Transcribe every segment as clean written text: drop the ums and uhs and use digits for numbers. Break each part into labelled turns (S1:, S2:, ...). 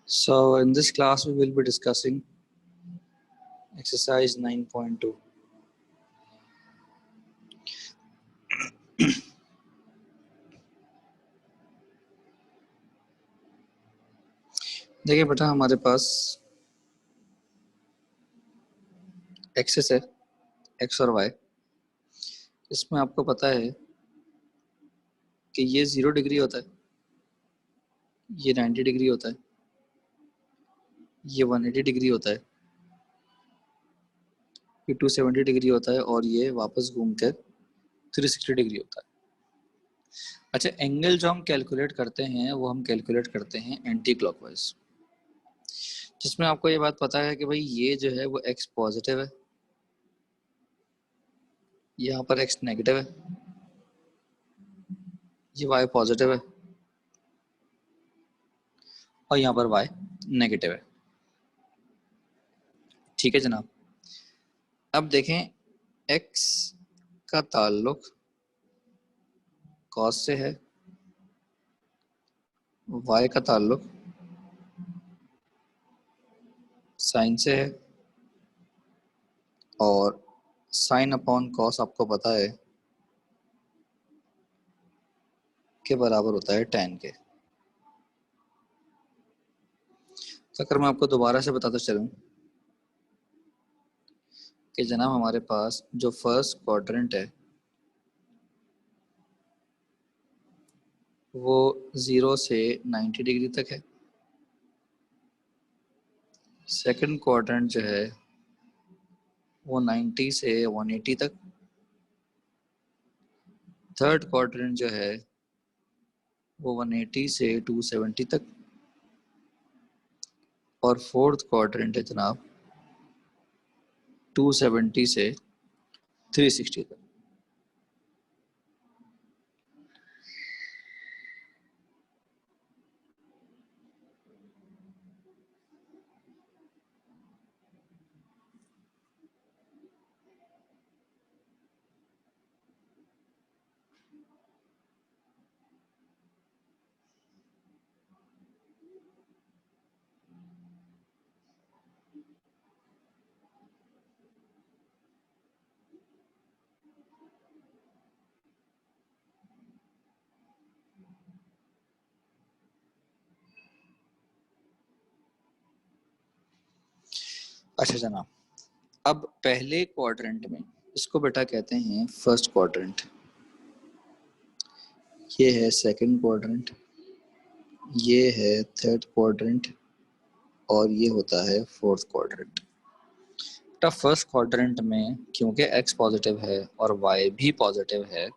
S1: So in this class we will be discussing exercise 9.2. देखिए बेटा, हमारे पास एक्सेस है एक्स और वाई। इसमें आपको पता है कि ये 0 डिग्री होता है, ये 90 डिग्री होता है, ये 180 डिग्री होता है, ये 270 डिग्री होता है और ये वापस घूमकर 360 डिग्री होता है। अच्छा, एंगल जो हम कैलकुलेट करते हैं वो हम कैलकुलेट करते हैं एंटी क्लॉकवाइज, जिसमें आपको ये बात पता है कि भाई ये जो है वो एक्स पॉजिटिव है, यहाँ पर एक्स नेगेटिव है, ये वाई पॉजिटिव है और यहाँ पर वाई नेगेटिव है। ठीक है जनाब। अब देखें, x का ताल्लुक cos से है, y का ताल्लुक sin से है और sin अपॉन cos आपको पता है के बराबर होता है tan के। तो अगर मैं आपको दोबारा से बताता चलूं कि जनाब हमारे पास जो फर्स्ट क्वाड्रेंट है वो 0 से 90 डिग्री तक है, सेकंड क्वाड्रेंट जो है वो 90 से 180 तक, थर्ड क्वाड्रेंट जो है वो 180 से 270 तक और फोर्थ क्वाड्रेंट है जनाब 270 से 360 तक। अच्छा जनाब, अब पहले क्वाड्रेंट में इसको बेटा कहते हैं फर्स्ट क्वाड्रेंट, ये है सेकंड क्वाड्रेंट, ये है थर्ड क्वाड्रेंट और ये होता है फोर्थ क्वाड्रेंट। बेटा फर्स्ट क्वाड्रेंट में क्योंकि x पॉजिटिव है और y भी पॉजिटिव है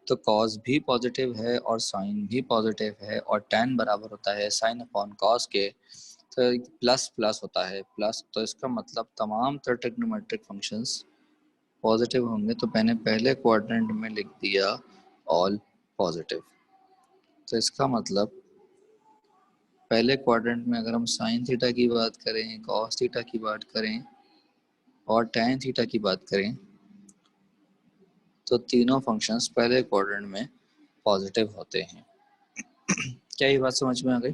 S1: तो cos भी पॉजिटिव है और sin भी पॉजिटिव है और tan बराबर होता है sin अपॉन cos के, तो प्लस प्लस होता है प्लस, तो इसका मतलब तमाम ट्रिग्नोमेट्रिक फंक्शंस पॉजिटिव होंगे। तो मैंने पहले क्वाड्रेंट में लिख दिया ऑल पॉजिटिव, तो इसका मतलब पहले क्वाड्रेंट में अगर हम साइन थीटा की बात करें, कॉस थीटा की बात करें और टैन थीटा की बात करें तो तीनों फंक्शंस पहले क्वाड्रेंट में पॉजिटिव होते हैं। क्या ये बात समझ में आ गई?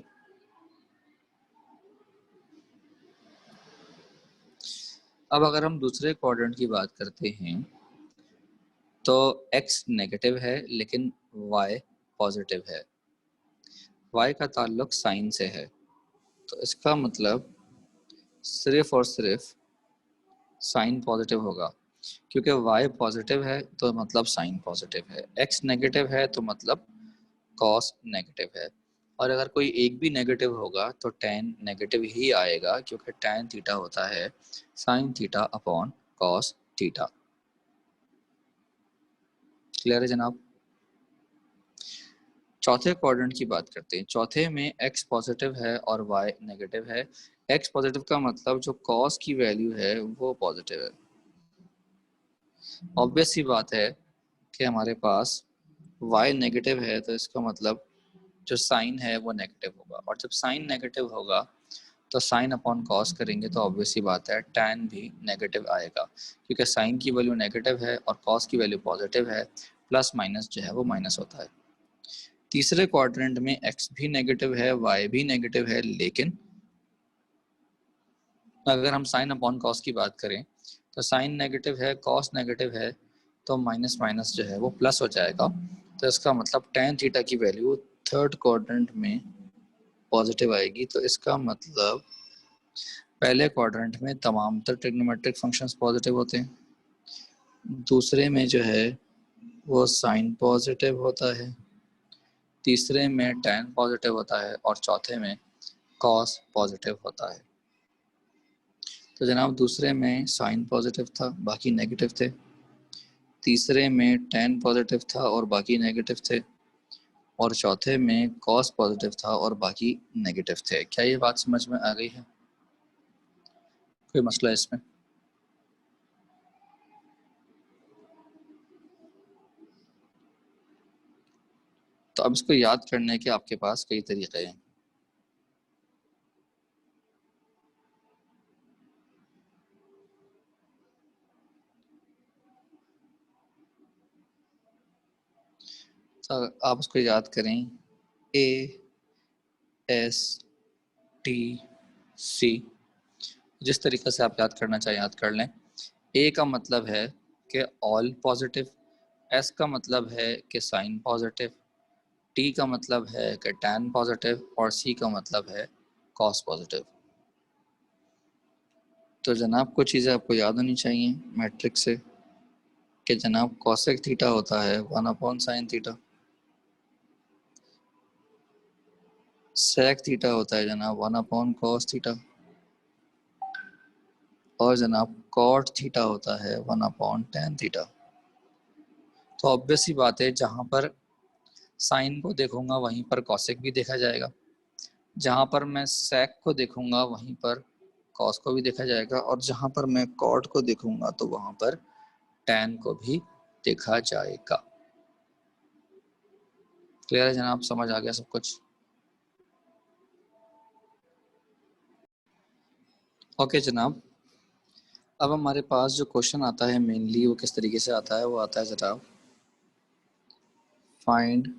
S1: अब अगर हम दूसरे क्वाड्रेंट की बात करते हैं तो x नेगेटिव है लेकिन y पॉजिटिव है, y का ताल्लुक साइन से है, तो इसका मतलब सिर्फ और सिर्फ साइन पॉजिटिव होगा, क्योंकि y पॉजिटिव है तो मतलब साइन पॉजिटिव है, x नेगेटिव है तो मतलब cos नेगेटिव है, और अगर कोई एक भी नेगेटिव होगा तो tan नेगेटिव ही आएगा, क्योंकि tan थीटा होता है sine theta upon cos theta. Clear है जनाब? चौथे क्वाड्रेंट की बात करते हैं। चौथे में x पॉजिटिव है और y नेगेटिव है। x पॉजिटिव का मतलब जो cos की वैल्यू है वो पॉजिटिव है। ऑब्वियस सी बात है कि हमारे पास y नेगेटिव है तो इसका मतलब जो साइन है वो नेगेटिव होगा, और जब साइन नेगेटिव होगा तो साइन अपॉन कॉस करेंगे तो ऑब्वियस सी बात है tan भी नेगेटिव आएगा, क्योंकि साइन की वैल्यू नेगेटिव है और कॉस की वैल्यू पॉजिटिव है, प्लस माइनस जो है वो माइनस होता है। तीसरे क्वाड्रेंट में x भी नेगेटिव है, y भी नेगेटिव है, लेकिन अगर हम साइन अपॉन कॉस की बात करें तो साइन नेगेटिव है, कॉस नेगेटिव है, तो माइनस माइनस जो है वो प्लस हो जाएगा। तो इसका मतलब टेन थीटा की वैल्यू थर्ड क्वाड्रेंट में पॉजिटिव आएगी। तो इसका मतलब पहले क्वाड्रेंट में तमाम तर ट्रिग्नोमेट्रिक फंक्शंस पॉजिटिव होते हैं, दूसरे में जो है वो साइन पॉजिटिव होता है, तीसरे में tan पॉजिटिव होता है और चौथे में कॉस पॉजिटिव होता है। तो जनाब दूसरे में साइन पॉजिटिव था, बाकी नेगेटिव थे, तीसरे में tan पॉजिटिव था और बाकी नेगेटिव थे, और चौथे में कॉस पॉजिटिव था और बाकी नेगेटिव थे। क्या ये बात समझ में आ गई है? कोई मसला है इसमें? तो अब इसको याद करने के आपके पास कई तरीके हैं। तो आप उसको याद करें, ए एस टी सी, जिस तरीके से आप याद करना चाहें याद कर लें। ए का मतलब है कि ऑल पॉजिटिव, एस का मतलब है कि साइन पॉजिटिव, टी का मतलब है कि टैन पॉजिटिव और सी का मतलब है कॉस पॉजिटिव। तो जनाब कुछ चीज़ें आपको याद होनी चाहिए मैट्रिक्स से कि जनाब कॉसेक थीटा होता है 1/sin थीटा, सेक थीटा होता है जनाब 1/cos थीटा, और जनाब कॉट थीटा होता है 1/tan थीटा। तो ऑब्वियस सी बात है, जहाँ पर साइन को देखूंगा वहीं पर कॉसेक भी देखा जाएगा, जहाँ पर मैं सेक को देखूंगा वहीं पर कॉस को भी देखा जाएगा, और जहाँ पर मैं कॉट को देखूंगा तो वहाँ पर टैन को भी देखा जाएगा। क्लियर है जनाब? समझ आ गया सब कुछ? ओके जनाब, अब हमारे पास जो क्वेश्चन आता है मेनली वो किस तरीके से आता है? वो आता है जनाब, find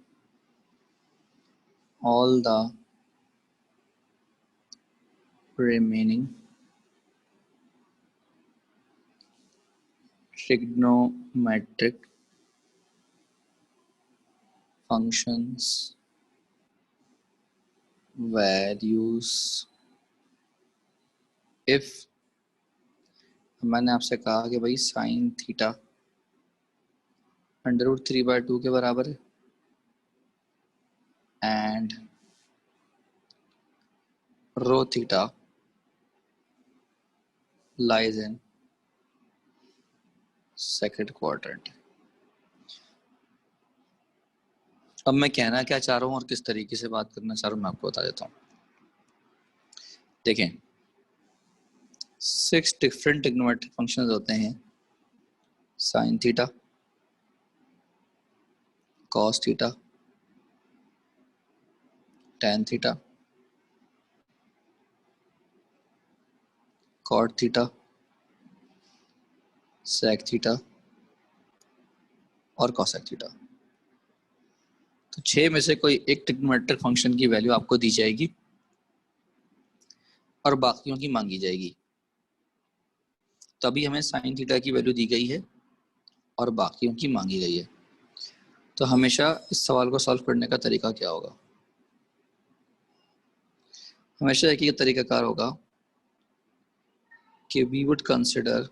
S1: all the remaining trigonometric functions values if, मैंने आपसे कहा कि भाई साइन थीटा √3/2 के बराबर है and rho theta lies in second quadrant. अब मैं कहना क्या चाह रहा हूँ और किस तरीके से बात करना चाह रहा हूँ मैं आपको बता देता हूँ। देखें, 6 डिफरेंट ट्रिग्नोमेट्रिक फंक्शंस होते हैं, sine theta, cos theta, tan theta, cot theta, sec theta और कॉसेक थीटा। तो 6 में से कोई एक ट्रिग्नोमेट्रिक फंक्शन की वैल्यू आपको दी जाएगी और बाकियों की मांगी जाएगी। तभी हमें साइन थीटा की वैल्यू दी गई है और बाकियों की मांगी गई है। तो हमेशा इस सवाल को सॉल्व करने का तरीका क्या होगा? हमेशा एक ही तरीकाकार होगा कि we would consider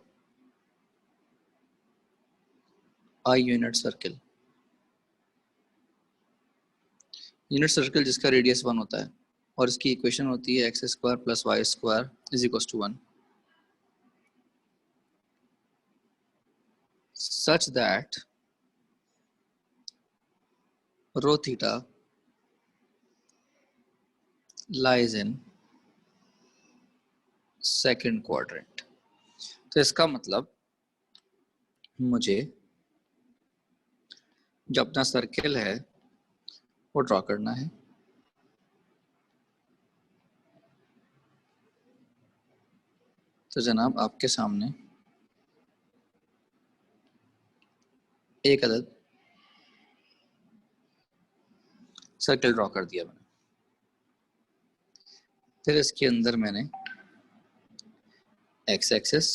S1: a unit circle, unit circle जिसका रेडियस 1 होता है और इसकी इक्वेशन होती है x² + y² = 1, such that rho theta lies in second quadrant। तो इसका मतलब मुझे जो अपना सर्किल है वो ड्रॉ करना है। तो जनाब आपके सामने एक अदद सर्किल ड्रॉ कर दिया मैंने, फिर इसके अंदर मैंने एक्स एक्सिस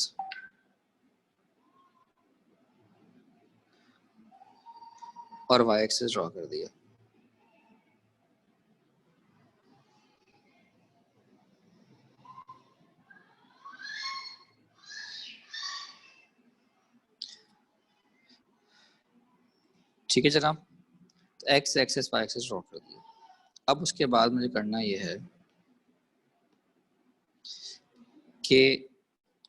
S1: और वाई एक्सिस ड्रॉ कर दिया। ठीक है जनाब, x axis y axis draw कर दिया। अब उसके बाद मुझे करना ये है कि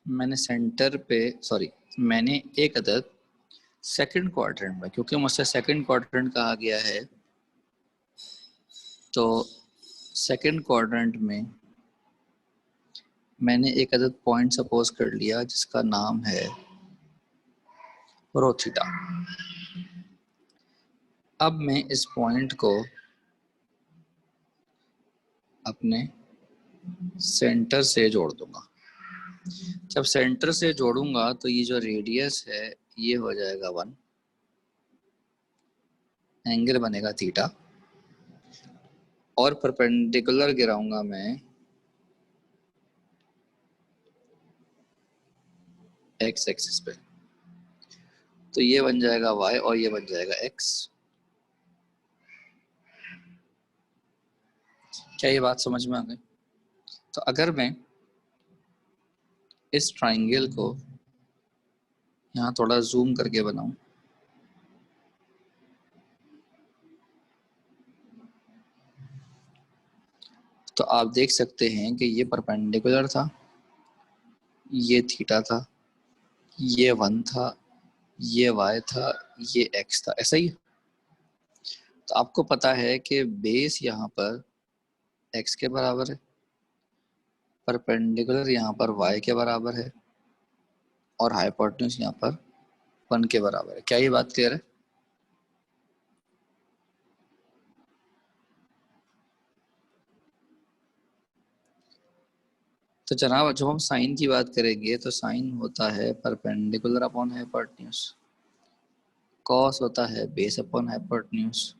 S1: मैंने सेंटर पे मैंने एक अदद सेकंड क्वाड्रेंट में, क्योंकि मुझसे सेकंड क्वाड्रेंट कहा गया है, तो सेकंड क्वाड्रेंट में मैंने एक अदद पॉइंट सपोज कर लिया जिसका नाम है रो थीटा। अब मैं इस पॉइंट को अपने सेंटर से जोड़ दूंगा। जब सेंटर से जोड़ूंगा तो ये जो रेडियस है ये हो जाएगा 1, एंगल बनेगा थीटा, और परपेंडिकुलर गिराऊंगा मैं एक्स एक्सिस पे, तो ये बन जाएगा y और ये बन जाएगा x। क्या ये बात समझ में आ गई? तो अगर मैं इस ट्राइंगल को यहाँ थोड़ा जूम करके बनाऊं तो आप देख सकते हैं कि ये परपेंडिकुलर था, ये थीटा था, ये 1 था, ये y था, ये x था, ऐसा ही। तो आपको पता है कि बेस यहाँ पर x के बराबर है, परपेंडिकुलर यहाँ पर y के बराबर है, और हाइपोटेन्यूज यहाँ पर 1 के बराबर है। क्या ये बात क्लियर है? तो जनाब जब हम साइन की बात करेंगे तो साइन होता है परपेंडिकुलर अपॉन हाइपोटेन्यूज, कॉस होता है बेस अपॉन हाइपोटेन्यूज,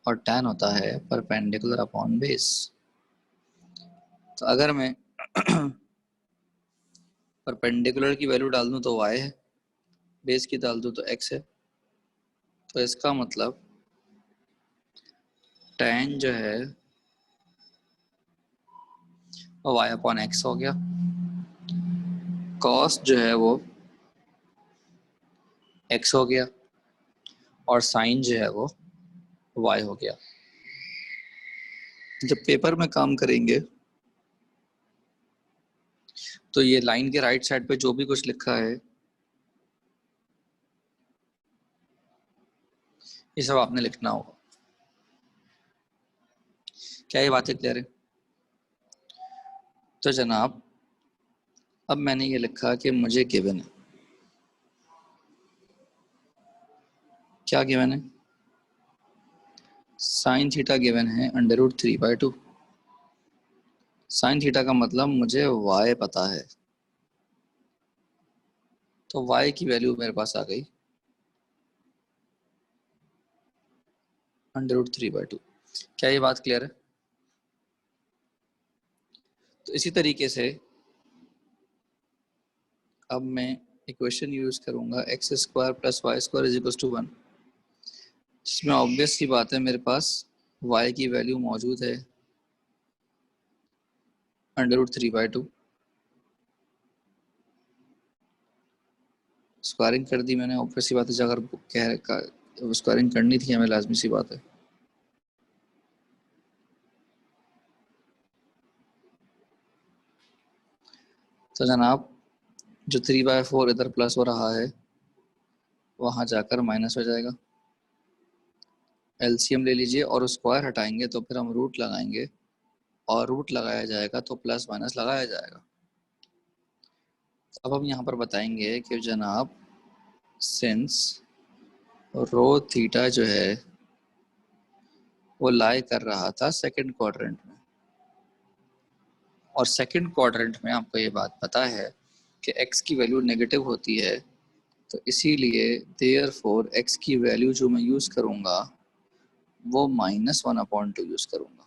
S1: और tan होता है परपेंडिकुलर अपॉन बेस। तो अगर मैं परपेंडिकुलर की वैल्यू डाल दूं तो y है, बेस की डाल दूं तो x है, तो इसका मतलब tan जो है वो y अपॉन एक्स हो गया, cos जो है वो x हो गया, और साइन जो है वो y हो गया। जब पेपर में काम करेंगे तो ये लाइन के राइट साइड पे जो भी कुछ लिखा है ये सब आपने लिखना होगा। क्या ये बातें क्लियर है? तो जनाब अब मैंने ये लिखा कि मुझे गिवन है, क्या गिवन है? साइन थीटा गिवन है √3/2। साइन थीटा का मतलब मुझे y पता है, तो y की वैल्यू मेरे पास आ गई √3/2। क्या ये बात क्लियर है? तो इसी तरीके से अब मैं इक्वेशन यूज करूंगा x² + y² = 1, जिसमें ऑब्वियस सी बात है मेरे पास y की वैल्यू मौजूद है √3/2। स्क्वायरिंग कर दी मैंने, ऑब्वियस सी बात है, अगर स्क्वायरिंग करनी थी हमें, लाजमी सी बात है। तो जनाब जो 3/4 इधर प्लस हो रहा है वहाँ जाकर माइनस हो जाएगा। एलसीएम ले लीजिए और स्क्वायर हटाएंगे तो फिर हम रूट लगाएंगे, और रूट लगाया जाएगा तो प्लस माइनस लगाया जाएगा। अब हम यहाँ पर बताएंगे कि जनाब सिंस रो थीटा जो है वो लाई कर रहा था सेकंड क्वाड्रेंट में, और सेकंड क्वाड्रेंट में आपको ये बात पता है कि x की वैल्यू नेगेटिव होती है, तो इसीलिए देयरफॉर x की वैल्यू जो मैं यूज़ करूँगा वो -1/2 यूज़ करूँगा।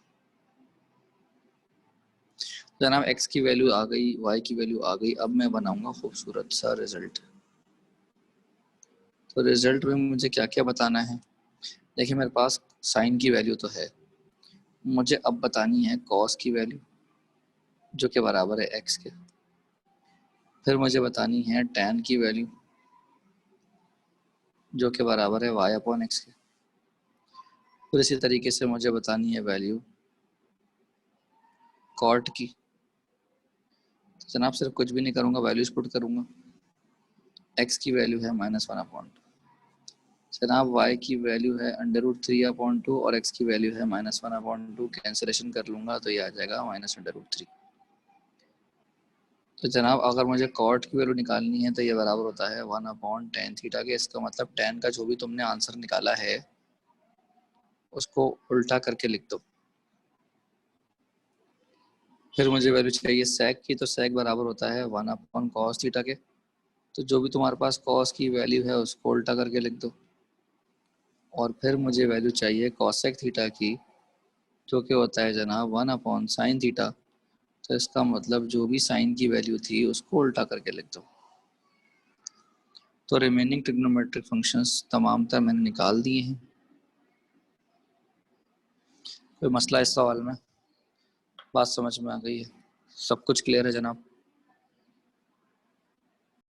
S1: जनाब x की वैल्यू आ गई, y की वैल्यू आ गई, अब मैं बनाऊंगा खूबसूरत सा रिजल्ट। तो रिजल्ट में मुझे क्या क्या बताना है? देखिए मेरे पास साइन की वैल्यू तो है, मुझे अब बतानी है कॉस की वैल्यू जो कि बराबर है x के। फिर मुझे बतानी है tan की वैल्यू जो कि बराबर है y अपॉन x के। फिर इसी तरीके से मुझे बतानी है वैल्यू कॉट की। तो जनाब सिर्फ कुछ भी नहीं करूँगा, वैल्यूज पुट करूँगा। x की वैल्यू है -1/2, जनाब y की वैल्यू है √3/2 और x की वैल्यू है -1/2। कैंसिलेशन कर लूँगा तो ये आ जाएगा -√3। तो जनाब अगर मुझे कॉट की वैल्यू निकालनी है तो ये बराबर होता है 1/tan थीटा के। इसका मतलब tan का जो भी तुमने आंसर निकाला है उसको उल्टा करके लिख दो। फिर मुझे वैल्यू चाहिए sec की, तो sec बराबर होता है 1/cos थीटा के। तो जो भी तुम्हारे पास cos की वैल्यू है उसको उल्टा करके लिख दो। और फिर मुझे वैल्यू चाहिए cosec थीटा की जो कि होता है जनाब 1/sin थीटा। तो इसका मतलब जो भी साइन की वैल्यू थी उसको उल्टा करके लिख दो। तो रिमेनिंग ट्रिग्नोमेट्रिक फंक्शंस तमाम तर मैंने निकाल दिए हैं। कोई मसला इस सवाल में? बात समझ में आ गई है? सब कुछ क्लियर है जनाब?